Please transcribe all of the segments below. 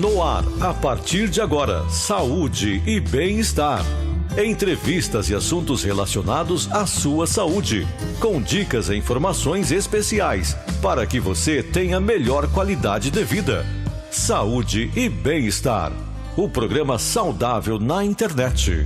No ar, a partir de agora, saúde e bem-estar. Entrevistas e assuntos relacionados à sua saúde, com dicas e informações especiais para que você tenha melhor qualidade de vida. Saúde e bem-estar. O programa saudável na internet.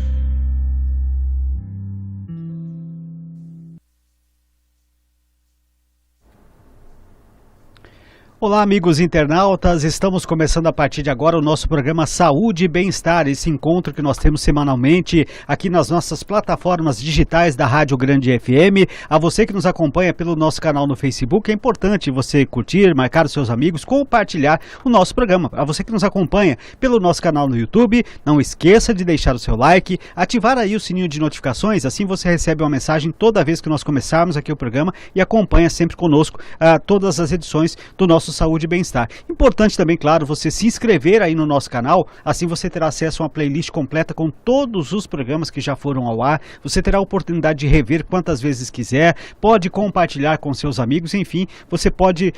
Olá, amigos internautas, estamos começando a partir de agora o nosso programa Saúde e Bem-Estar, esse encontro que nós temos semanalmente aqui nas nossas plataformas digitais da Rádio Grande FM. A você que nos acompanha pelo nosso canal no Facebook, é importante você curtir, marcar os seus amigos, compartilhar o nosso programa. A você que nos acompanha pelo nosso canal no YouTube, não esqueça de deixar o seu like, ativar aí o sininho de notificações, assim você recebe uma mensagem toda vez que nós começarmos aqui o programa e acompanha sempre conosco todas as edições do nosso Saúde e Bem-Estar. Importante também, claro, você se inscrever aí no nosso canal, assim você terá acesso a uma playlist completa com todos os programas que já foram ao ar, você terá a oportunidade de rever quantas vezes quiser, pode compartilhar com seus amigos, enfim, você pode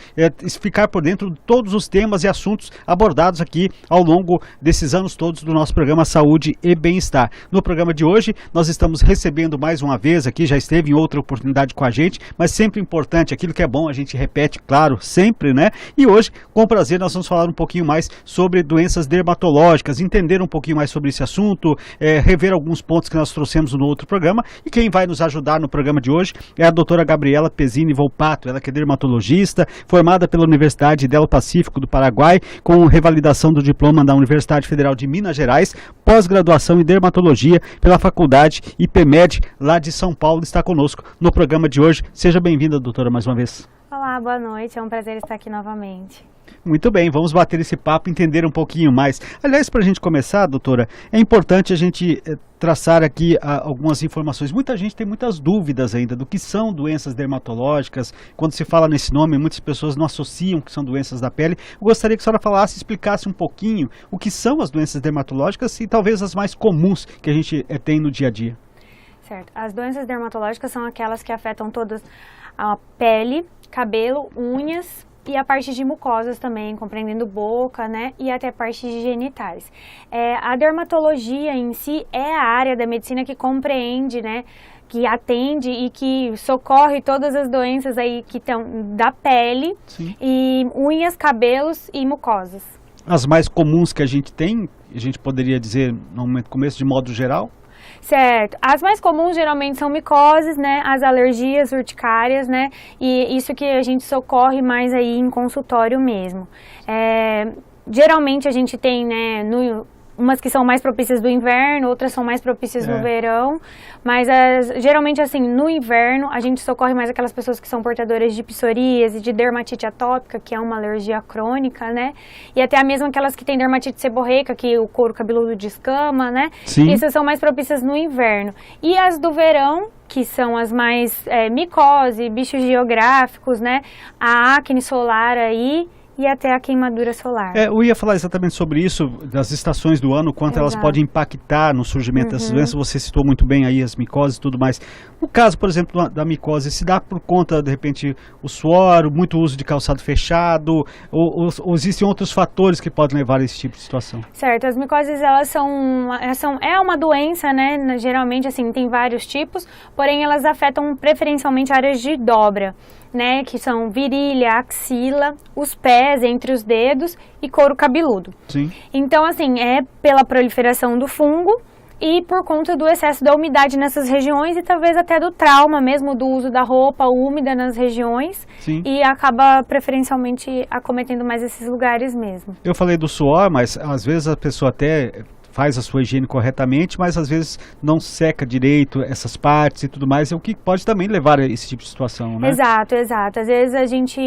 ficar por dentro de todos os temas e assuntos abordados aqui ao longo desses anos todos do nosso programa Saúde e Bem-Estar. No programa de hoje, nós estamos recebendo mais uma vez aqui, já esteve em outra oportunidade com a gente, mas sempre importante, aquilo que é bom a gente repete, claro, sempre, né? E hoje, com prazer, nós vamos falar um pouquinho mais sobre doenças dermatológicas, entender um pouquinho mais sobre esse assunto, rever alguns pontos que nós trouxemos no outro programa. E quem vai nos ajudar no programa de hoje é a doutora Gabriela Pezzini Volpato, ela que é dermatologista, formada pela Universidade del Pacífico do Paraguai, com revalidação do diploma da Universidade Federal de Minas Gerais, pós-graduação em dermatologia pela Faculdade IPMED, lá de São Paulo, está conosco no programa de hoje. Seja bem-vinda, doutora, mais uma vez. Olá, boa noite, é um prazer estar aqui novamente. Muito bem, vamos bater esse papo, entender um pouquinho mais. Aliás, para a gente começar, doutora, é importante a gente traçar aqui algumas informações. Muita gente tem muitas dúvidas ainda do que são doenças dermatológicas. Quando se fala nesse nome, muitas pessoas não associam que são doenças da pele. Eu gostaria que a senhora falasse, explicasse um pouquinho o que são as doenças dermatológicas e talvez as mais comuns que a gente tem no dia a dia. Certo, as doenças dermatológicas são aquelas que afetam todas a pele, cabelo, unhas e a parte de mucosas também, compreendendo boca, né, e até a parte de genitais. A dermatologia em si é a área da medicina que compreende, né, que atende e que socorre todas as doenças aí que estão da pele, sim, e unhas, cabelos e mucosas. As mais comuns que a gente tem, a gente poderia dizer no começo de modo geral? Certo. As mais comuns geralmente são micoses, né, as alergias urticárias, né, e isso que a gente socorre mais aí em consultório mesmo. Geralmente a gente tem, né, umas que são mais propícias do inverno, outras são mais propícias no verão, mas geralmente assim, no inverno a gente socorre mais aquelas pessoas que são portadoras de psoríase, de dermatite atópica, que é uma alergia crônica, né, e até mesmo aquelas que têm dermatite seborreica, que o couro cabeludo descama, né, sim, essas são mais propícias no inverno. E as do verão, que são as mais micose, bichos geográficos, né, a acne solar aí, e até a queimadura solar. Eu ia falar exatamente sobre isso, das estações do ano, quanto elas podem impactar no surgimento dessas doenças. Você citou muito bem aí as micoses e tudo mais. No caso, por exemplo, da micose, se dá por conta, de repente, o suor, muito uso de calçado fechado, ou existem outros fatores que podem levar a esse tipo de situação? Certo, as micoses, elas é uma doença, né, geralmente, assim, tem vários tipos, porém elas afetam preferencialmente áreas de dobra, né, que são virilha, axila, os pés, entre os dedos e couro cabeludo. Sim. Então, assim, é pela proliferação do fungo e por conta do excesso da umidade nessas regiões e talvez até do trauma mesmo, do uso da roupa úmida nas regiões. Sim. E acaba preferencialmente acometendo mais esses lugares mesmo. Eu falei do suor, mas às vezes a pessoa até faz a sua higiene corretamente, mas às vezes não seca direito essas partes e tudo mais, é o que pode também levar a esse tipo de situação, né? Exato, exato. Às vezes a gente,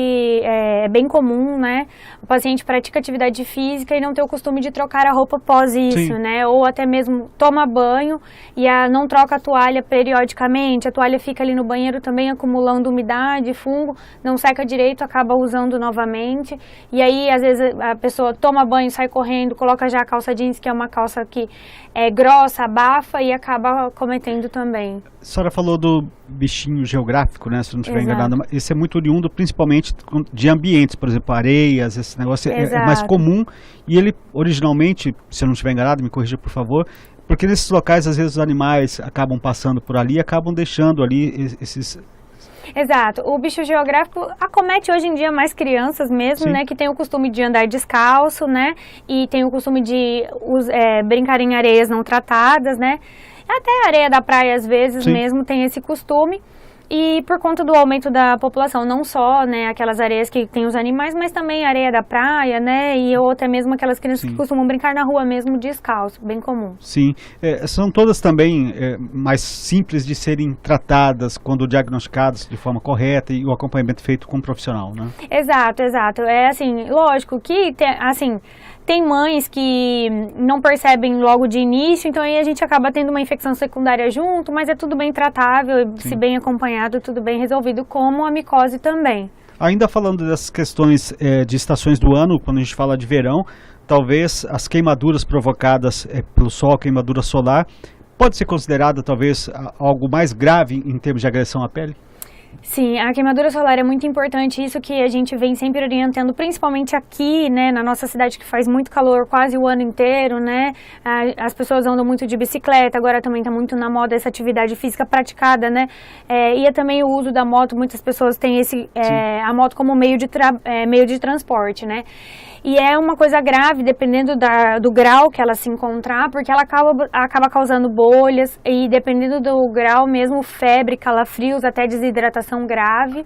é bem comum, né? O paciente pratica atividade física e não tem o costume de trocar a roupa após isso, sim, né? Ou até mesmo toma banho e não troca a toalha periodicamente, a toalha fica ali no banheiro também acumulando umidade, fungo, não seca direito, acaba usando novamente. E aí, às vezes, a pessoa toma banho, sai correndo, coloca já a calça jeans, que é uma calça casca que é grossa, abafa e acaba cometendo também. A senhora falou do bichinho geográfico, né? Se não estiver enganado. Esse é muito oriundo, principalmente de ambientes, por exemplo, areias, esse negócio é mais comum. E ele, originalmente, se eu não estiver enganado, me corrija por favor, porque nesses locais, às vezes, os animais acabam passando por ali e acabam deixando ali esses... Exato. O bicho geográfico acomete hoje em dia mais crianças mesmo, né? Que tem o costume de andar descalço, né? E tem o costume de brincar em areias não tratadas, né? Até a areia da praia, às vezes, mesmo tem esse costume. E por conta do aumento da população, não só, né, aquelas areias que tem os animais, mas também a areia da praia, né, ou até mesmo aquelas crianças que costumam brincar na rua mesmo descalço, bem comum. Sim, são todas também mais simples de serem tratadas quando diagnosticadas de forma correta e o acompanhamento feito com um profissional, né? Exato, exato. É assim, lógico que, tem mães que não percebem logo de início, então aí a gente acaba tendo uma infecção secundária junto, mas é tudo bem tratável, se bem acompanhado, tudo bem resolvido, como a micose também. Ainda falando dessas questões de estações do ano, quando a gente fala de verão, talvez as queimaduras provocadas pelo sol, queimadura solar, pode ser considerada talvez algo mais grave em termos de agressão à pele? Sim, a queimadura solar é muito importante, isso que a gente vem sempre orientando, principalmente aqui, né, na nossa cidade que faz muito calor quase o ano inteiro, né, as pessoas andam muito de bicicleta, agora também está muito na moda essa atividade física praticada, né, e é também o uso da moto, muitas pessoas têm a moto como meio de transporte, né. E é uma coisa grave, dependendo do grau que ela se encontrar, porque ela acaba causando bolhas e, dependendo do grau mesmo, febre, calafrios, até desidratação grave.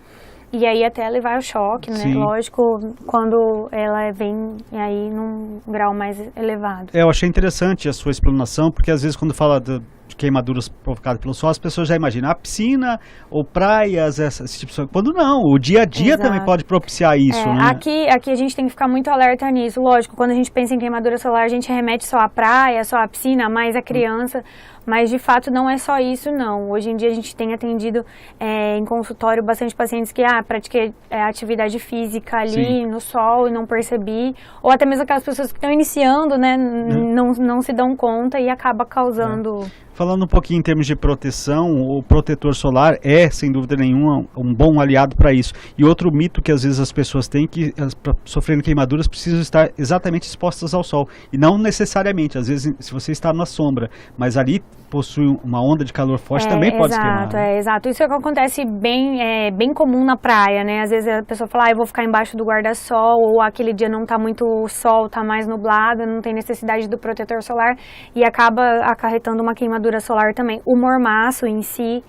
E aí até levar ao choque, né? Lógico, quando ela vem aí num grau mais elevado. Eu achei interessante a sua explanação, porque às vezes quando fala de queimaduras provocadas pelo sol, as pessoas já imaginam a piscina ou praias, esse tipo de coisa. Quando não, o dia a dia também pode propiciar isso, né? Aqui a gente tem que ficar muito alerta nisso. Lógico, quando a gente pensa em queimadura solar, a gente remete só à praia, só à piscina, mais a criança. Mas, de fato, não é só isso, não. Hoje em dia, a gente tem atendido em consultório bastante pacientes que pratiquei atividade física ali no sol e não percebi. Ou até mesmo aquelas pessoas que estão iniciando, né, não se dão conta e acaba causando... Falando um pouquinho em termos de proteção, o protetor solar é, sem dúvida nenhuma, um bom aliado para isso. E outro mito que às vezes as pessoas têm, que para sofrerem queimaduras precisam estar exatamente expostas ao sol. E não necessariamente, às vezes se você está na sombra, mas ali possui uma onda de calor forte, também pode se queimar. Exato. Isso é o que acontece bem comum na praia, né? Às vezes a pessoa fala, eu vou ficar embaixo do guarda-sol, ou aquele dia não está muito sol, está mais nublado, não tem necessidade do protetor solar, e acaba acarretando uma queimadura solar também. O mormaço em si,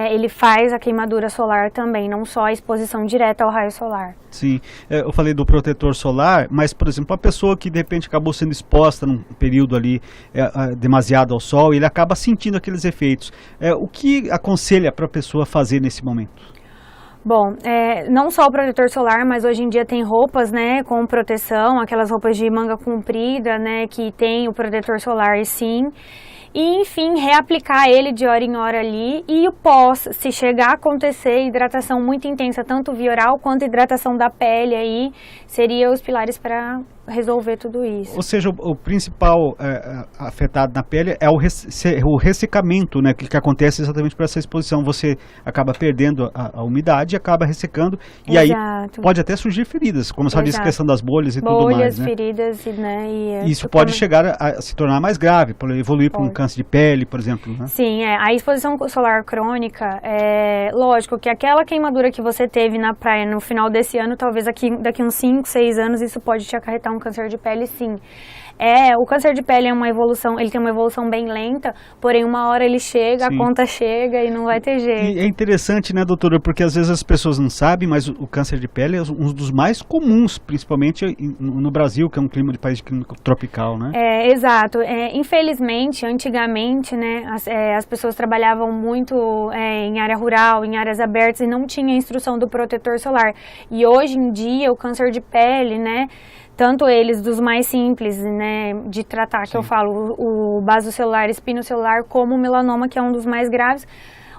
ele faz a queimadura solar também, não só a exposição direta ao raio solar. Sim, eu falei do protetor solar, mas, por exemplo, a pessoa que de repente acabou sendo exposta num período ali demasiado ao sol, ele acaba sentindo aqueles efeitos. O que aconselha para a pessoa fazer nesse momento? Bom, não só o protetor solar, mas hoje em dia tem roupas, né, com proteção, aquelas roupas de manga comprida, né, que tem o protetor solar, sim. E, enfim, reaplicar ele de hora em hora ali. E o pós, se chegar a acontecer hidratação muito intensa, tanto via oral quanto hidratação da pele aí, seriam os pilares para resolver tudo isso. Ou seja, o principal afetado na pele é o ressecamento, né, que acontece exatamente por essa exposição. Você acaba perdendo a umidade e acaba ressecando. E aí pode até surgir feridas, como você disse, a questão das bolhas e tudo mais, né? Feridas, né? E isso pode chegar a se tornar mais grave, evoluir para um câncer de pele, por exemplo, né? Sim, a exposição solar crônica, lógico que aquela queimadura que você teve na praia no final desse ano, talvez daqui uns 5, 6 anos, isso pode te acarretar um câncer de pele, sim. O câncer de pele é uma evolução, ele tem uma evolução bem lenta, porém uma hora ele chega, sim, a conta chega e não vai ter jeito. E é interessante, né, doutora, porque às vezes as pessoas não sabem, mas o câncer de pele é um dos mais comuns, principalmente no Brasil, que é um clima de país tropical, né? Exato. Infelizmente, antigamente, né, as pessoas trabalhavam muito em área rural, em áreas abertas e não tinha instrução do protetor solar. E hoje em dia, o câncer de pele, né, tanto eles dos mais simples, né, de tratar, que eu falo, o basocelular, espinocelular, como o melanoma, que é um dos mais graves.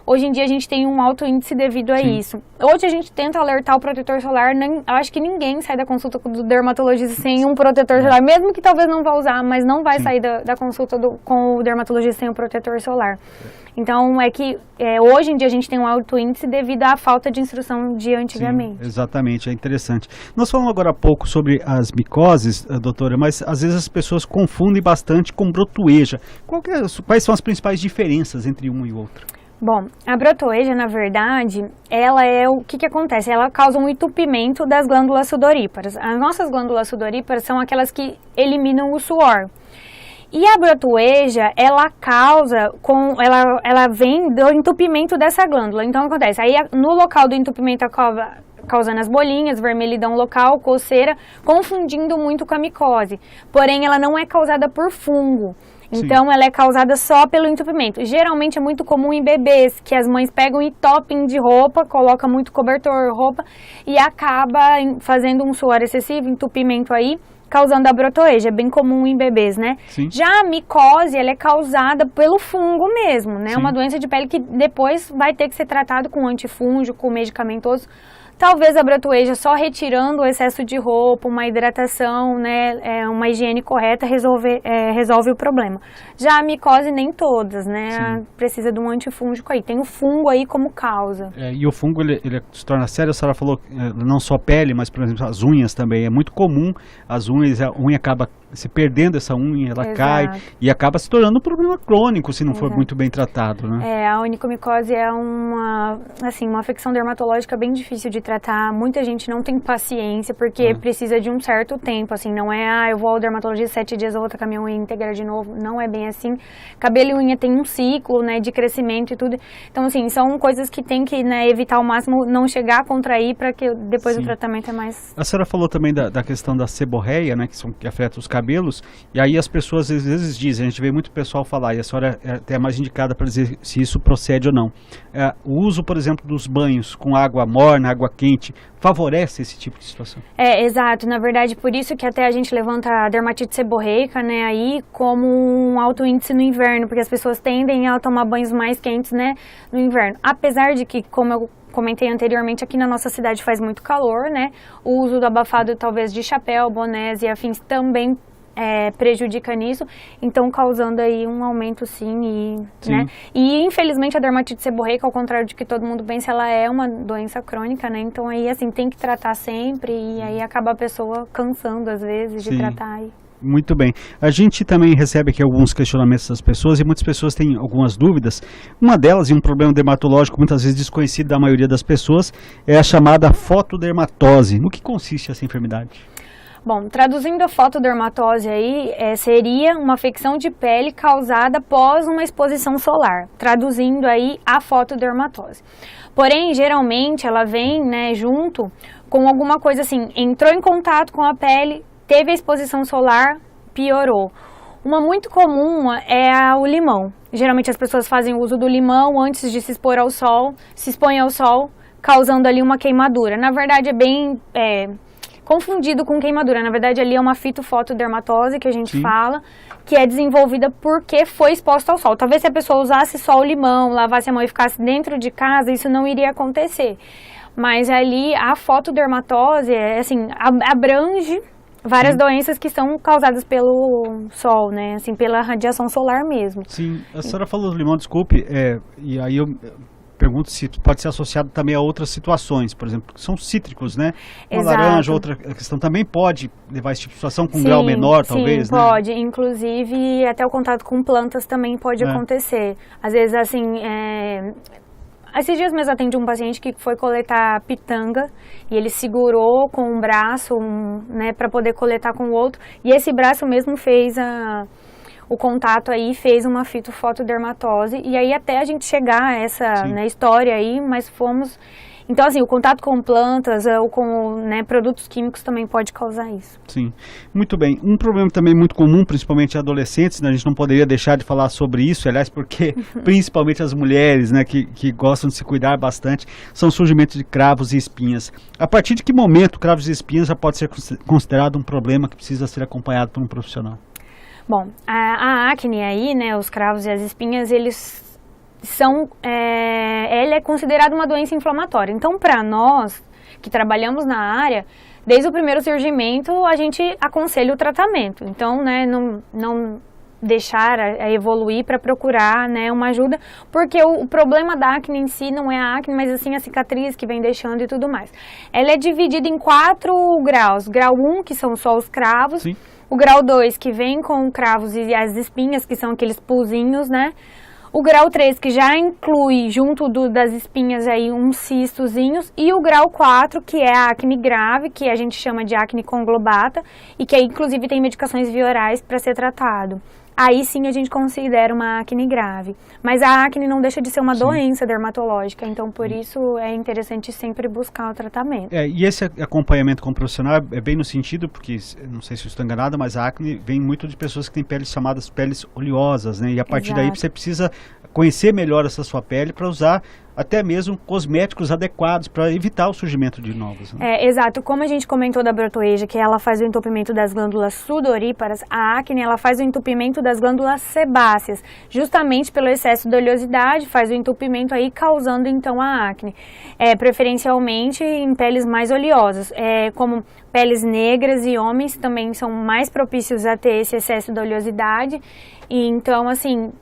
hoje em dia a gente tem um alto índice devido a isso. Hoje a gente tenta alertar o protetor solar, eu acho que ninguém sai da consulta do dermatologista sem um protetor solar, mesmo que talvez não vá usar, mas não vai sair da consulta com o dermatologista sem o protetor solar. Então, hoje em dia a gente tem um alto índice devido à falta de instrução de antigamente. Sim, exatamente, é interessante. Nós falamos agora há pouco sobre as micoses, doutora, mas às vezes as pessoas confundem bastante com brotoeja. Quais são as principais diferenças entre um e o outro? Bom, a brotoeja, na verdade, ela o que acontece? Ela causa um entupimento das glândulas sudoríparas. As nossas glândulas sudoríparas são aquelas que eliminam o suor. E a brotoeja, ela vem do entupimento dessa glândula. Então, acontece, aí no local do entupimento acaba causando as bolinhas, vermelhidão local, coceira, confundindo muito com a micose. Porém, ela não é causada por fungo. Então, ela é causada só pelo entupimento. Geralmente é muito comum em bebês, que as mães pegam e topem de roupa, colocam muito cobertor, roupa, e acaba fazendo um suor excessivo, entupimento aí, causando a brotoeja. É bem comum em bebês, né? Sim. Já a micose, ela é causada pelo fungo mesmo, né? É uma doença de pele que depois vai ter que ser tratado com antifúngico, medicamentoso. Talvez a brotoeja só retirando o excesso de roupa, uma hidratação, né, uma higiene correta resolve o problema. Já a micose nem todas, né, precisa de um antifúngico aí. Tem o fungo aí como causa. E o fungo ele se torna sério, a senhora falou não só pele, mas por exemplo as unhas também. É muito comum as unhas, a unha acaba se perdendo essa unha, ela cai e acaba se tornando um problema crônico se não for muito bem tratado, né? A onicomicose é uma afecção dermatológica bem difícil de tratar. Muita gente não tem paciência porque precisa de um certo tempo, assim, não é, eu vou ao dermatologista 7 dias, eu vou tacar minha unha íntegra de novo, não é bem assim. Cabelo e unha tem um ciclo, né, de crescimento e tudo. Então, assim, são coisas que tem que, né, evitar ao máximo não chegar a contrair para que depois o tratamento é mais... A senhora falou também da questão da seborreia, né, que afeta os cabelos, e aí as pessoas às vezes dizem, a gente vê muito pessoal falar, e a senhora é até mais indicada para dizer se isso procede ou não. O uso, por exemplo, dos banhos com água morna, água quente, favorece esse tipo de situação? Exato. Na verdade, por isso que até a gente levanta a dermatite seborreica, né, aí como um alto índice no inverno, porque as pessoas tendem a tomar banhos mais quentes, né, no inverno. Apesar de que, como eu comentei anteriormente, aqui na nossa cidade faz muito calor, né, o uso do abafado talvez de chapéu, bonés e afins também prejudica nisso, então causando aí um aumento sim. Né? E infelizmente a dermatite seborreica, ao contrário de que todo mundo pensa, ela é uma doença crônica, né? Então aí assim tem que tratar sempre e aí acaba a pessoa cansando às vezes de tratar. Muito bem. A gente também recebe aqui alguns questionamentos das pessoas e muitas pessoas têm algumas dúvidas. Uma delas, e um problema dermatológico muitas vezes desconhecido da maioria das pessoas, é a chamada fotodermatose. No que consiste essa enfermidade? Bom, traduzindo a fotodermatose aí, seria uma afecção de pele causada após uma exposição solar. Traduzindo aí a fotodermatose. Porém, geralmente ela vem, né, junto com alguma coisa assim, entrou em contato com a pele, teve a exposição solar, piorou. Uma muito comum é o limão. Geralmente as pessoas fazem uso do limão antes de se expor ao sol, se expõem ao sol, causando ali uma queimadura. Na verdade é bem confundido com queimadura. Na verdade ali é uma fitofotodermatose que a gente fala, que é desenvolvida porque foi exposta ao sol. Talvez se a pessoa usasse só o limão, lavasse a mão e ficasse dentro de casa, isso não iria acontecer. Mas ali a fotodermatose assim, abrange várias doenças que são causadas pelo sol, né? Assim, pela radiação solar mesmo. Sim, a senhora falou do limão, desculpe, e aí eu pergunto se pode ser associado também a outras situações, por exemplo, que são cítricos, né? Uma laranja, outra questão também pode levar a esse tipo de situação com um grau menor, talvez, né? Sim, pode. Inclusive, até o contato com plantas também pode acontecer. Às vezes, assim, esses dias mesmo atendi um paciente que foi coletar pitanga e ele segurou com um braço, né, para poder coletar com o outro, e esse braço mesmo fez o contato aí, fez uma fitofotodermatose, e aí até a gente chegar a essa, né, história aí, mas fomos... Então, assim, o contato com plantas ou com, né, produtos químicos também pode causar isso. Sim, muito bem. Um problema também muito comum, principalmente em adolescentes, né? A gente não poderia deixar de falar sobre isso, aliás, porque principalmente as mulheres, né, que gostam de se cuidar bastante, são o surgimento de cravos e espinhas. A partir de que momento cravos e espinhas já pode ser considerado um problema que precisa ser acompanhado por um profissional? Bom, a acne aí, né, os cravos e as espinhas, eles ela é considerada uma doença inflamatória. Então, para nós que trabalhamos na área, desde o primeiro surgimento, a gente aconselha o tratamento. Então, né, não deixar a evoluir para procurar, né, uma ajuda, porque o problema da acne em si não é a acne, mas assim a cicatriz que vem deixando e tudo mais. Ela é dividida em 4 graus. Grau 1, que são só os cravos. Sim. O grau 2, que vem com cravos e as espinhas, que são aqueles pulzinhos, né? O grau 3, que já inclui, junto das espinhas, aí, uns cistozinhos. E o grau 4, que é a acne grave, que a gente chama de acne conglobata, e que aí, inclusive, tem medicações via orais para ser tratado. Aí sim a gente considera uma acne grave. Mas a acne não deixa de ser uma doença dermatológica, então por isso é interessante sempre buscar o tratamento. E esse acompanhamento com o profissional é bem no sentido, porque, não sei se eu estou enganada, mas a acne vem muito de pessoas que têm peles chamadas peles oleosas, né? E a partir daí você precisa conhecer melhor essa sua pele para usar até mesmo cosméticos adequados para evitar o surgimento de novos. Né? Exato. Como a gente comentou da brotoeja, que ela faz o entupimento das glândulas sudoríparas, a acne ela faz o entupimento das glândulas sebáceas, justamente pelo excesso de oleosidade, faz o entupimento aí, causando então a acne. Preferencialmente em peles mais oleosas, como peles negras e homens também são mais propícios a ter esse excesso de oleosidade, e então assim...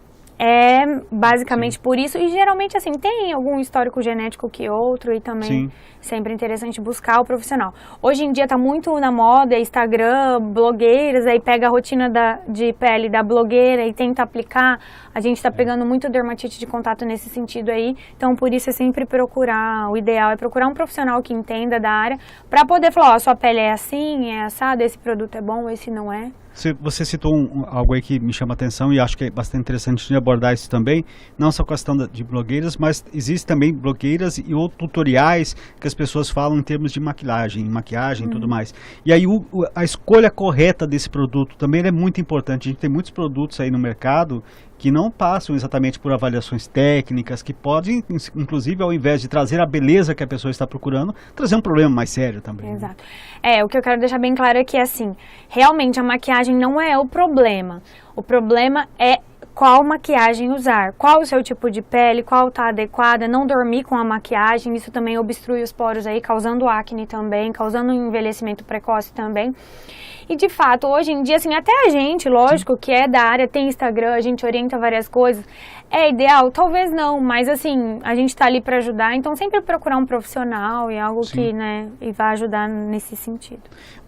basicamente por isso, e geralmente assim, tem algum histórico genético que outro, e também sempre interessante buscar o profissional. Hoje em dia tá muito na moda, Instagram, blogueiras, aí pega a rotina de pele da blogueira e tenta aplicar. A gente tá pegando muito dermatite de contato nesse sentido aí, então por isso é sempre procurar, o ideal é procurar um profissional que entenda da área, para poder falar, sua pele é assim, é assado, esse produto é bom, esse não é. Você citou algo aí que me chama a atenção e acho que é bastante interessante de abordar isso também, não só a questão de blogueiras, mas existem também blogueiras e outros tutoriais que as pessoas falam em termos de maquiagem e tudo mais. E aí a escolha correta desse produto também é muito importante. A gente tem muitos produtos aí no mercado que não passam exatamente por avaliações técnicas, que podem, inclusive, ao invés de trazer a beleza que a pessoa está procurando, trazer um problema mais sério também. Exato. O que eu quero deixar bem claro é que, assim, realmente a maquiagem não é o problema. O problema é qual maquiagem usar, qual o seu tipo de pele, qual está adequada, não dormir com a maquiagem, isso também obstrui os poros aí, causando acne também, causando um envelhecimento precoce também. E de fato, hoje em dia, assim, até a gente, lógico, que é da área, tem Instagram, a gente orienta várias coisas. É ideal? Talvez não, mas assim, a gente está ali para ajudar, então sempre procurar um profissional e algo que, né, e vai ajudar nesse sentido.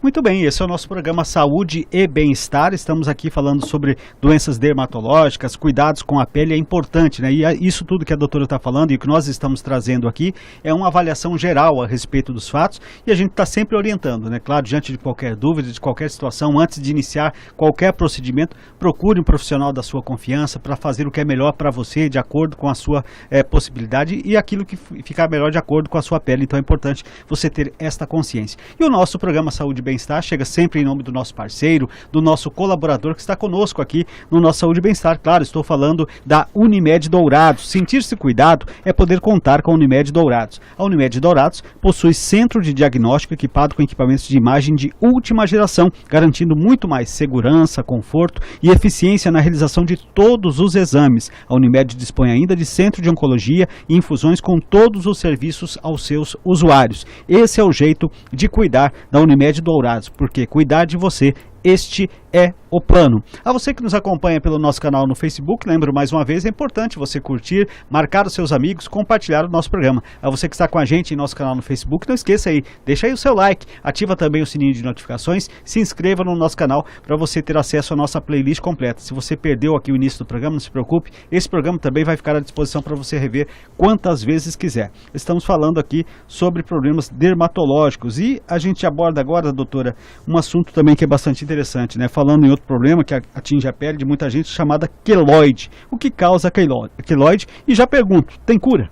Muito bem, esse é o nosso programa Saúde e Bem-Estar. Estamos aqui falando sobre doenças dermatológicas, cuidados com a pele, é importante, né? E isso tudo que a doutora está falando e o que nós estamos trazendo aqui é uma avaliação geral a respeito dos fatos e a gente está sempre orientando, né? Claro, diante de qualquer dúvida, de qualquer situação, antes de iniciar qualquer procedimento, procure um profissional da sua confiança para fazer o que é melhor para você, de acordo com a sua possibilidade e aquilo que ficar melhor de acordo com a sua pele. Então é importante você ter esta consciência. E o nosso programa Saúde e Bem-Estar chega sempre em nome do nosso parceiro, do nosso colaborador que está conosco aqui no nosso Saúde e Bem-Estar. Claro, estou falando da Unimed Dourados. Sentir-se cuidado é poder contar com a Unimed Dourados. A Unimed Dourados possui centro de diagnóstico equipado com equipamentos de imagem de última geração, garantindo muito mais segurança, conforto e eficiência na realização de todos os exames. A Unimed dispõe ainda de centro de oncologia e infusões com todos os serviços aos seus usuários. Esse é o jeito de cuidar da Unimed Dourados, porque cuidar de você, este é o plano. A você que nos acompanha pelo nosso canal no Facebook, lembro mais uma vez, é importante você curtir, marcar os seus amigos, compartilhar o nosso programa. A você que está com a gente em nosso canal no Facebook, não esqueça aí, deixa aí o seu like, ativa também o sininho de notificações, se inscreva no nosso canal para você ter acesso à nossa playlist completa. Se você perdeu aqui o início do programa, não se preocupe, esse programa também vai ficar à disposição para você rever quantas vezes quiser. Estamos falando aqui sobre problemas dermatológicos e a gente aborda agora, doutora, um assunto também que é bastante interessante, né? Falando em outro problema que atinge a pele de muita gente, chamada queloide. O que causa queloide? E já pergunto, tem cura?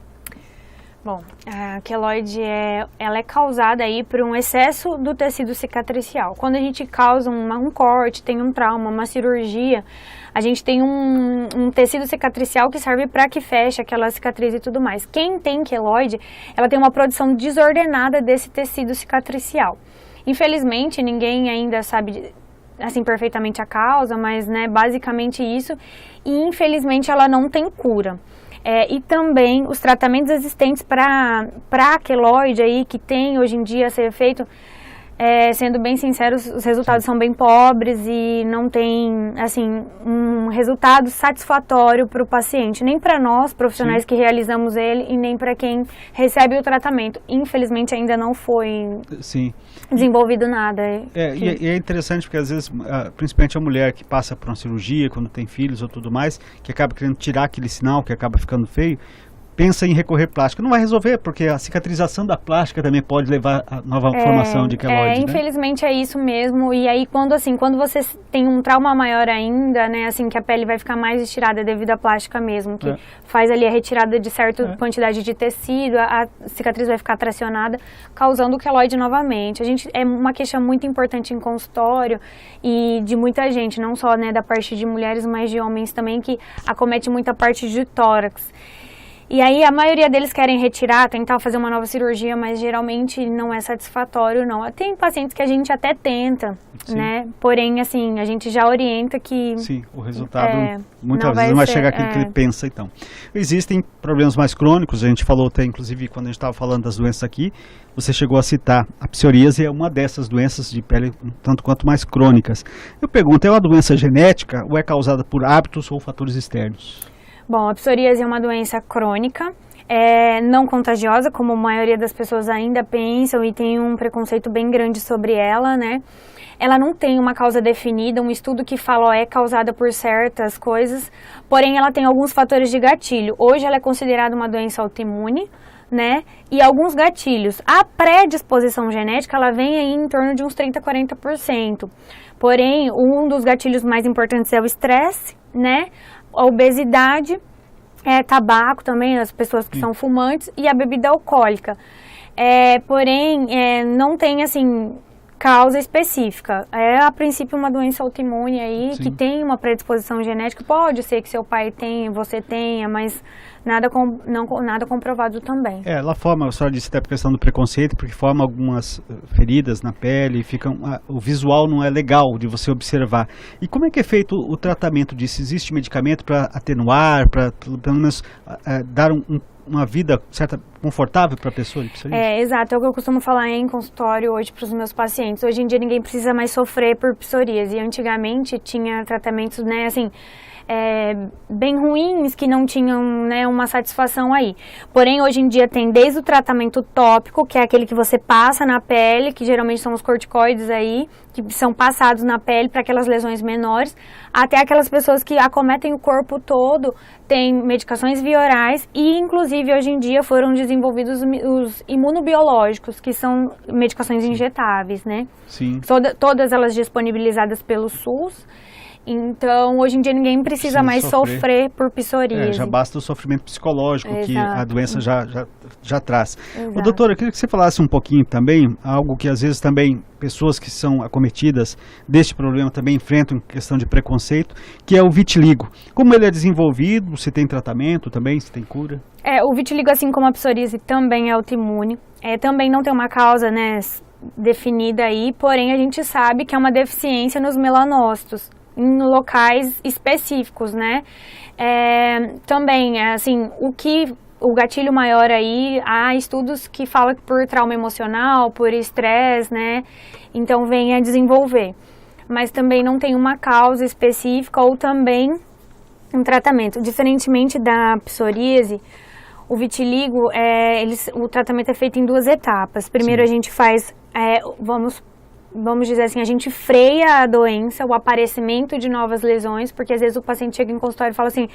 Bom, a queloide ela é causada aí por um excesso do tecido cicatricial. Quando a gente causa um corte, tem um trauma, uma cirurgia, a gente tem um tecido cicatricial que serve para que feche aquela cicatriz e tudo mais. Quem tem queloide, ela tem uma produção desordenada desse tecido cicatricial. Infelizmente, ninguém ainda sabe assim perfeitamente a causa, mas né, basicamente isso, e infelizmente ela não tem cura. E também os tratamentos existentes para queloide aí, que tem hoje em dia a ser feito, sendo bem sinceros, os resultados são bem pobres e não tem, assim, um resultado satisfatório para o paciente, nem para nós, profissionais que realizamos ele, e nem para quem recebe o tratamento. Infelizmente, ainda não foi desenvolvido nada. E é interessante porque, às vezes, principalmente a mulher que passa por uma cirurgia, quando tem filhos ou tudo mais, que acaba querendo tirar aquele sinal, que acaba ficando feio, pensa em recorrer plástica. Não vai resolver, porque a cicatrização da plástica também pode levar a nova formação de queloide, né? Infelizmente é isso mesmo. E aí, quando você tem um trauma maior ainda, né, assim, que a pele vai ficar mais estirada devido à plástica mesmo, que faz ali a retirada de certa quantidade de tecido, a cicatriz vai ficar tracionada, causando o queloide novamente. É uma queixa muito importante em consultório e de muita gente, não só, né, da parte de mulheres, mas de homens também, que acomete muita parte de tórax. E aí a maioria deles querem retirar, tentar fazer uma nova cirurgia, mas geralmente não é satisfatório, não. Tem pacientes que a gente até tenta, né? Porém, assim, a gente já orienta que... Sim, o resultado muitas vezes não vai chegar àquilo que ele pensa, então. Existem problemas mais crônicos, a gente falou até, inclusive, quando a gente estava falando das doenças aqui, você chegou a citar a psoríase, é uma dessas doenças de pele tanto quanto mais crônicas. Eu pergunto, é uma doença genética ou é causada por hábitos ou fatores externos? Bom, a psoríase é uma doença crônica, não contagiosa, como a maioria das pessoas ainda pensam e tem um preconceito bem grande sobre ela, né? Ela não tem uma causa definida, um estudo que fala é causada por certas coisas, porém ela tem alguns fatores de gatilho. Hoje ela é considerada uma doença autoimune, né? E alguns gatilhos. A predisposição genética, ela vem aí em torno de uns 30% a 40%. Porém, um dos gatilhos mais importantes é o estresse, né? A obesidade, tabaco também, as pessoas que são fumantes, e a bebida alcoólica. Porém, não tem, assim, causa específica. A princípio, uma doença autoimune aí, que tem uma predisposição genética. Pode ser que seu pai tenha, você tenha, mas nada comprovado também. Ela forma, a senhora disse até por questão do preconceito, porque forma algumas feridas na pele, o visual não é legal de você observar. E como é que é feito o tratamento disso? Existe medicamento para atenuar, para pelo menos dar uma vida confortável para a pessoa? Exato, é o que eu costumo falar em consultório hoje para os meus pacientes. Hoje em dia ninguém precisa mais sofrer por psoríase. E antigamente tinha tratamentos, né, assim, bem ruins, que não tinham, né, uma satisfação aí. Porém, hoje em dia tem desde o tratamento tópico, que é aquele que você passa na pele, que geralmente são os corticoides aí, que são passados na pele para aquelas lesões menores, até aquelas pessoas que acometem o corpo todo, tem medicações via orais e, inclusive, hoje em dia foram desenvolvidos os imunobiológicos, que são medicações injetáveis, né? Sim. Todas elas disponibilizadas pelo SUS. Então, hoje em dia ninguém precisa mais sofrer por psoríase. Já basta o sofrimento psicológico que a doença já traz. Exato. Doutora, eu queria que você falasse um pouquinho também, algo que às vezes também pessoas que são acometidas deste problema também enfrentam em questão de preconceito, que é o vitiligo. Como ele é desenvolvido, se tem tratamento também, se tem cura? O vitiligo, assim como a psoríase, também é autoimune. Também não tem uma causa, né, definida aí, porém a gente sabe que é uma deficiência nos melanócitos, em locais específicos, né? Também, assim, o gatilho maior aí, há estudos que falam que por trauma emocional, por estresse, né? Então vem a desenvolver. Mas também não tem uma causa específica ou também um tratamento. Diferentemente da psoríase, o vitiligo, o tratamento é feito em 2 etapas. Primeiro a gente faz, vamos dizer assim, a gente freia a doença, o aparecimento de novas lesões, porque às vezes o paciente chega em consultório e fala assim,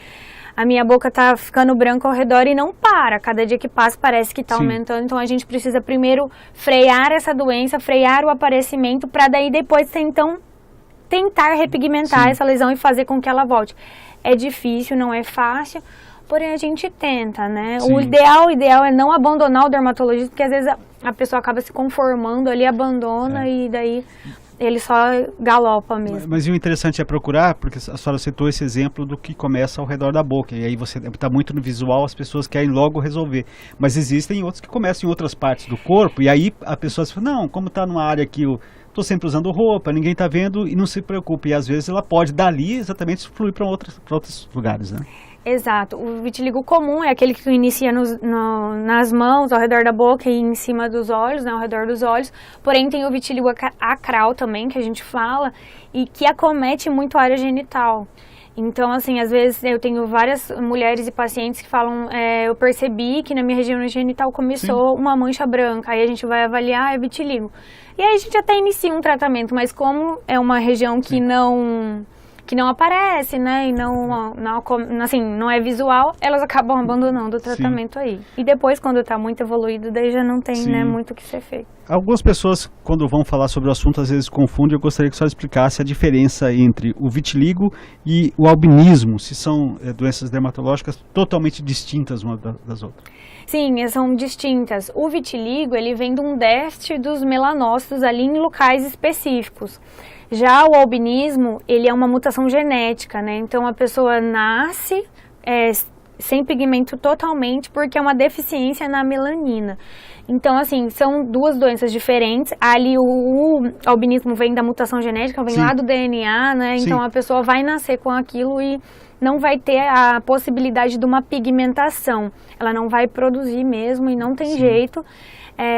a minha boca tá ficando branca ao redor e não para, cada dia que passa parece que tá aumentando, então a gente precisa primeiro frear essa doença, frear o aparecimento, para daí depois então tentar repigmentar essa lesão e fazer com que ela volte. É difícil, não é fácil, porém a gente tenta, né? O ideal é não abandonar o dermatologista, porque às vezes a pessoa acaba se conformando ali, abandona e daí ele só galopa mesmo. Mas o interessante é procurar, porque a senhora citou esse exemplo do que começa ao redor da boca, e aí você está muito no visual, as pessoas querem logo resolver. Mas existem outros que começam em outras partes do corpo, e aí a pessoa se fala, não, como está numa área que eu estou sempre usando roupa, ninguém está vendo, e não se preocupe. E às vezes ela pode dali exatamente fluir para outros lugares, né? Exato. O vitiligo comum é aquele que inicia nas mãos, ao redor da boca e em cima dos olhos, né, ao redor dos olhos. Porém, tem o vitiligo acral também, que a gente fala, e que acomete muito a área genital. Então, assim, às vezes eu tenho várias mulheres e pacientes que falam, eu percebi que na minha região genital começou uma mancha branca, aí a gente vai avaliar, é vitiligo. E aí a gente até inicia um tratamento, mas como é uma região que não aparece, né, e não é visual, elas acabam abandonando o tratamento aí. E depois, quando está muito evoluído, daí já não tem, né, muito o que ser feito. Algumas pessoas, quando vão falar sobre o assunto, às vezes confundem. Eu gostaria que a senhora explicasse a diferença entre o vitiligo e o albinismo, se são doenças dermatológicas totalmente distintas umas das outras. Sim, são distintas. O vitiligo, ele vem de um déficit dos melanócitos ali em locais específicos. Já o albinismo, ele é uma mutação genética, né? Então, a pessoa nasce sem pigmento totalmente porque é uma deficiência na melanina. Então, assim, são duas doenças diferentes. Ali, o albinismo vem da mutação genética, vem lá do DNA, né? Então, a pessoa vai nascer com aquilo e não vai ter a possibilidade de uma pigmentação. Ela não vai produzir mesmo e não tem jeito.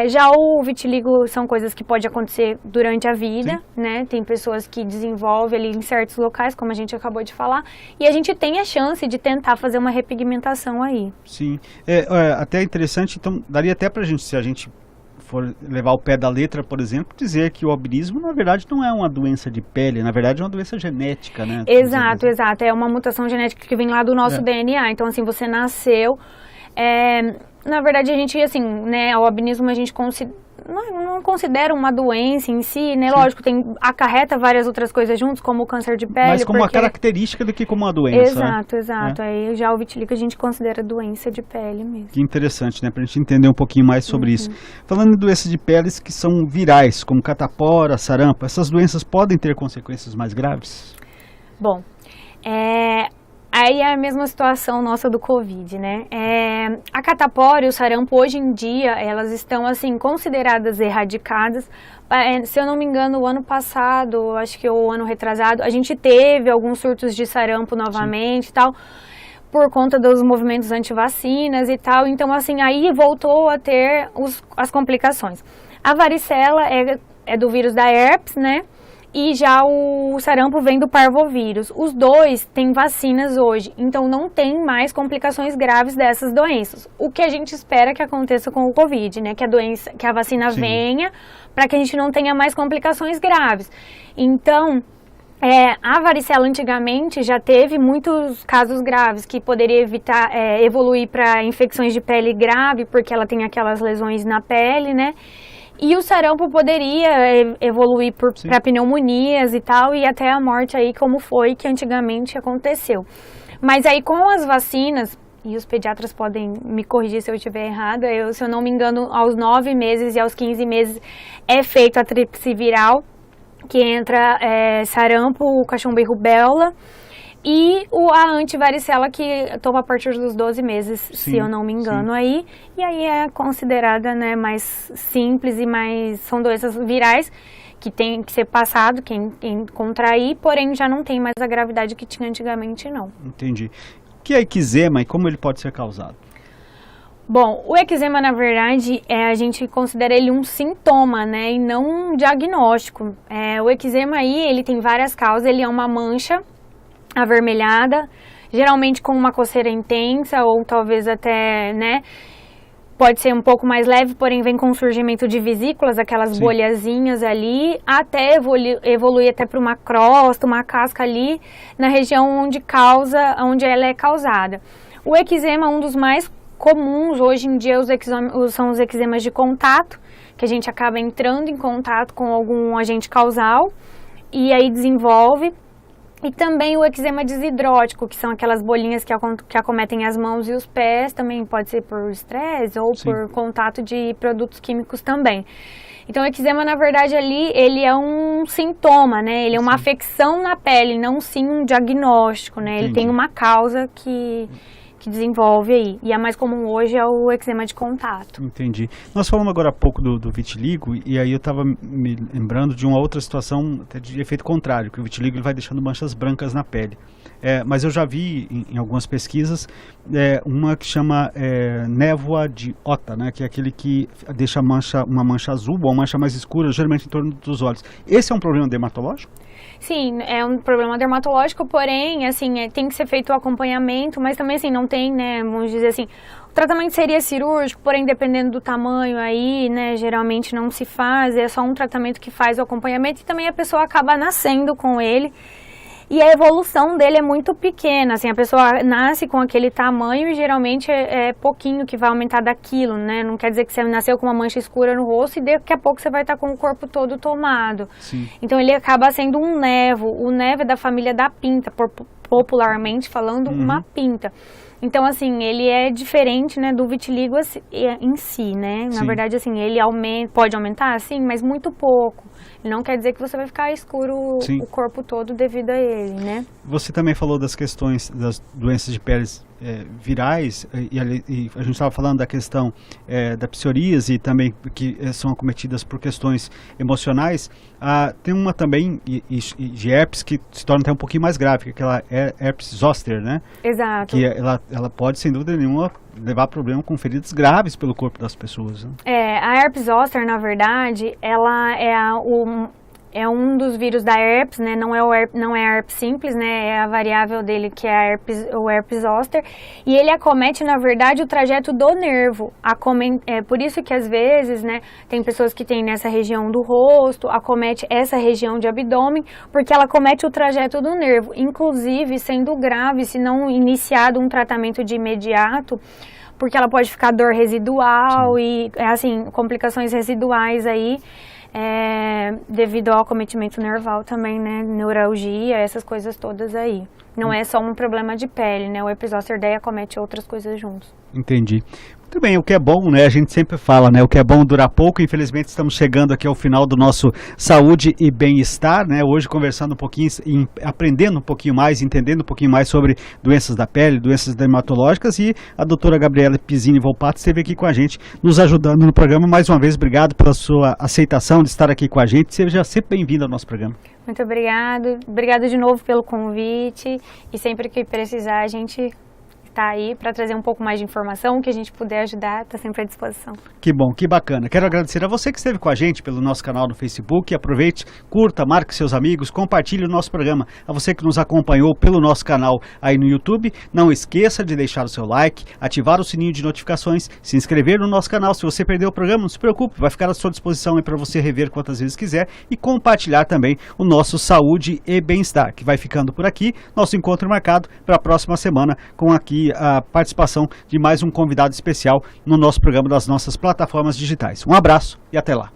Já o vitiligo são coisas que podem acontecer durante a vida, né? Tem pessoas que desenvolvem ali em certos locais, como a gente acabou de falar, e a gente tem a chance de tentar fazer uma repigmentação aí. Sim, até interessante, então daria até pra gente, se a gente for levar o pé da letra, por exemplo, dizer que o albinismo, na verdade, não é uma doença de pele, na verdade é uma doença genética, né? Exato. É uma mutação genética que vem lá do nosso DNA. Então, assim, você nasceu... na verdade, a gente, assim, né, o albinismo a gente não considera uma doença em si, né? Lógico, acarreta várias outras coisas juntos, como o câncer de pele. Mas como uma característica do que como uma doença. Exato. Aí já o vitiligo a gente considera doença de pele mesmo. Que interessante, né? Pra gente entender um pouquinho mais sobre isso. Falando de doenças de peles que são virais, como catapora, sarampo, essas doenças podem ter consequências mais graves? Bom, aí é a mesma situação nossa do Covid, né? A catapora e o sarampo, hoje em dia, elas estão, assim, consideradas erradicadas. Se eu não me engano, o ano passado, acho que o ano retrasado, a gente teve alguns surtos de sarampo novamente e tal, por conta dos movimentos anti-vacinas e tal. Então, assim, aí voltou a ter as complicações. A varicela é do vírus da herpes, né? E já o sarampo vem do parvovírus. Os dois têm vacinas hoje, então não tem mais complicações graves dessas doenças. O que a gente espera que aconteça com o Covid, né? Que a vacina venha para que a gente não tenha mais complicações graves. Então, a varicela antigamente já teve muitos casos graves que poderia evoluir para infecções de pele grave, porque ela tem aquelas lesões na pele, né? E o sarampo poderia evoluir para pneumonias e tal, e até a morte aí, como foi que antigamente aconteceu. Mas aí com as vacinas, e os pediatras podem me corrigir se eu estiver errada, se eu não me engano, aos 9 meses e aos 15 meses é feita a tríplice viral, que entra sarampo, cachumba e rubéola, e a antivaricela que toma a partir dos 12 meses, se eu não me engano aí. E aí é considerada, né, mais simples e são doenças virais que tem que ser passado, quem contrair, porém já não tem mais a gravidade que tinha antigamente, não. Entendi. O que é eczema e como ele pode ser causado? Bom, o eczema, na verdade, a gente considera ele um sintoma, né, e não um diagnóstico. O eczema aí, ele tem várias causas, ele é uma mancha avermelhada, geralmente com uma coceira intensa ou talvez até, né, pode ser um pouco mais leve, porém vem com surgimento de vesículas, aquelas bolhazinhas ali, até evoluir até para uma crosta, uma casca ali na região onde ela é causada. O eczema, um dos mais comuns hoje em dia, são os eczemas de contato, que a gente acaba entrando em contato com algum agente causal e aí desenvolve. E também o eczema desidrótico, que são aquelas bolinhas que acometem as mãos e os pés, também pode ser por estresse ou por contato de produtos químicos também. Então, o eczema, na verdade, ali, ele é um sintoma, né? Ele é uma afecção na pele, não sim um diagnóstico, né? Ele tem uma causa que que desenvolve aí. E a mais comum hoje é o eczema de contato. Entendi. Nós falamos agora há pouco do vitiligo, e aí eu estava me lembrando de uma outra situação até de efeito contrário, que o vitiligo ele vai deixando manchas brancas na pele. Mas eu já vi em algumas pesquisas uma que chama névoa de Ota, né, que é aquele que deixa uma mancha azul ou uma mancha mais escura, geralmente em torno dos olhos. Esse é um problema dermatológico? Sim, é um problema dermatológico, porém, assim, tem que ser feito o acompanhamento, mas também, assim, não tem, né, vamos dizer assim, o tratamento seria cirúrgico, porém, dependendo do tamanho aí, né, geralmente não se faz, é só um tratamento que faz o acompanhamento e também a pessoa acaba nascendo com ele. E a evolução dele é muito pequena, assim, a pessoa nasce com aquele tamanho e geralmente é pouquinho que vai aumentar daquilo, né? Não quer dizer que você nasceu com uma mancha escura no rosto e daqui a pouco você vai estar com o corpo todo tomado. Sim. Então ele acaba sendo um nevo. O nevo é da família da pinta, popularmente falando, uma pinta. Então, assim, ele é diferente, né, do vitiligo em si, né? Na verdade, assim, ele pode aumentar, sim, mas muito pouco. Não quer dizer que você vai ficar escuro o corpo todo devido a ele, né? Você também falou das questões das doenças de peles virais, e a gente estava falando da questão da psoríase também, que são acometidas por questões emocionais. Tem uma também de herpes que se torna até um pouquinho mais grave, que é aquela herpes zoster, né? Exato. Que ela pode, sem dúvida nenhuma, levar problema com feridas graves pelo corpo das pessoas, né? A herpes zoster, na verdade, ela é um dos vírus da herpes, né? Não é a herpes simples, né? É a variável dele que é o herpes zoster. E ele acomete, na verdade, o trajeto do nervo. Por isso que, às vezes, né, tem pessoas que têm nessa região do rosto, acomete essa região de abdômen, porque ela acomete o trajeto do nervo. Inclusive, sendo grave, se não iniciado um tratamento de imediato, porque ela pode ficar dor residual e, assim, complicações residuais aí, devido ao acometimento nerval também, né, neuralgia, essas coisas todas aí. Não é só um problema de pele, né, o herpes zoster daí acomete outras coisas juntos. Entendi. Muito bem, o que é bom, né, a gente sempre fala, né, o que é bom dura pouco. Infelizmente estamos chegando aqui ao final do nosso Saúde e Bem-Estar, né, hoje conversando um pouquinho, aprendendo um pouquinho mais, entendendo um pouquinho mais sobre doenças da pele, doenças dermatológicas, e a doutora Gabriela Pizzini Volpato esteve aqui com a gente, nos ajudando no programa. Mais uma vez, obrigado pela sua aceitação de estar aqui com a gente. Seja sempre bem-vindo ao nosso programa. Muito obrigado de novo pelo convite, e sempre que precisar a gente está aí para trazer um pouco mais de informação, que a gente puder ajudar, está sempre à disposição. Que bom, que bacana. Quero agradecer a você que esteve com a gente pelo nosso canal no Facebook. Aproveite, curta, marque seus amigos, compartilhe o nosso programa. A você que nos acompanhou pelo nosso canal aí no YouTube, não esqueça de deixar o seu like, ativar o sininho de notificações, se inscrever no nosso canal. Se você perdeu o programa, não se preocupe, vai ficar à sua disposição aí para você rever quantas vezes quiser, e compartilhar também o nosso Saúde e Bem-Estar, que vai ficando por aqui. Nosso encontro marcado para a próxima semana, com aqui a participação de mais um convidado especial no nosso programa das nossas plataformas digitais. Um abraço e até lá.